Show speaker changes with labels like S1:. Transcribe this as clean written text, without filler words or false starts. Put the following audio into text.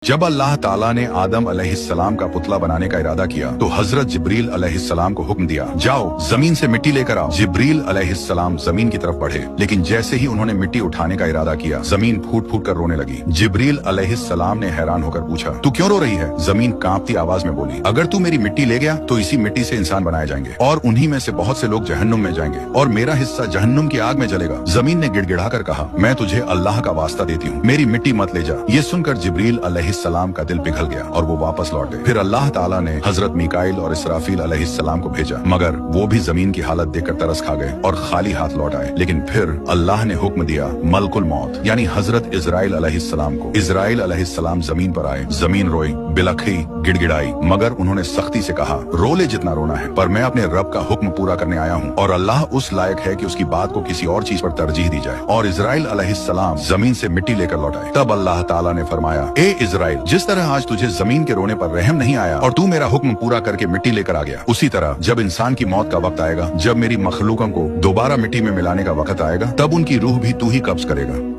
S1: जब अल्लाह ताला ने आदम अलैहिस्सलाम का पुतला बनाने का इरादा किया तो हजरत जिब्रील अलैहिस्सलाम को हुक्म दिया, जाओ जमीन से मिट्टी लेकर आओ। जिब्रील अलैहिस्सलाम जमीन की तरफ बढ़े, लेकिन जैसे ही उन्होंने मिट्टी उठाने का इरादा किया, जमीन फूट फूट कर रोने लगी। जिब्रील अलैहिस्सलाम ने हैरान होकर पूछा, तू क्यों रो रही है? जमीन कांपती आवाज में बोली, अगर तू मेरी मिट्टी ले गया तो इसी मिट्टी से इंसान बनाए जाएंगे और उन्हीं में से बहुत से लोग जहन्नुम में जाएंगे और मेरा हिस्सा जहन्नुम की आग में जलेगा। जमीन ने गिड़गिड़ा कर कहा, मैं तुझे अल्लाह का वास्ता देती हूँ, मेरी मिट्टी मत ले जा। ये सुनकर जिब्रील अलैहिस्सलाम का दिल पिघल गया और वो वापस लौटे। फिर अल्लाह ताला ने हजरत मीकाइल और इसराफील अलैहिस्सलाम को भेजा, मगर वो भी जमीन की हालत देखकर तरस खा गए और खाली हाथ लौट आए। लेकिन फिर अल्लाह ने हुक्म दिया मलकुल मौत यानी हजरत इजराइल अलैहिस्सलाम को। इजराइल अलैहिस्सलाम जमीन पर आए, जमीन रोई, बिलखी, गिड़गिड़ाई, मगर उन्होंने सख्ती से कहा, रो ले जितना रोना है, पर मैं अपने रब का हुक्म पूरा करने आया हूँ और अल्लाह उस लायक है कि उसकी बात को किसी और चीज पर तरजीह दी जाए। और इजराइल अलैहिस्सलाम जमीन से मिट्टी लेकर लौट आए। तब अल्लाह ताला ने फरमाया, ए इजराइल, जिस तरह आज तुझे जमीन के रोने पर रहम नहीं आया और तू मेरा हुक्म पूरा करके मिट्टी लेकर आ गया, उसी तरह जब इंसान की मौत का वक्त आएगा, जब मेरी मखलूकों को दोबारा मिट्टी में मिलाने का वक्त आएगा, तब उनकी रूह भी तू ही कब्ज करेगा।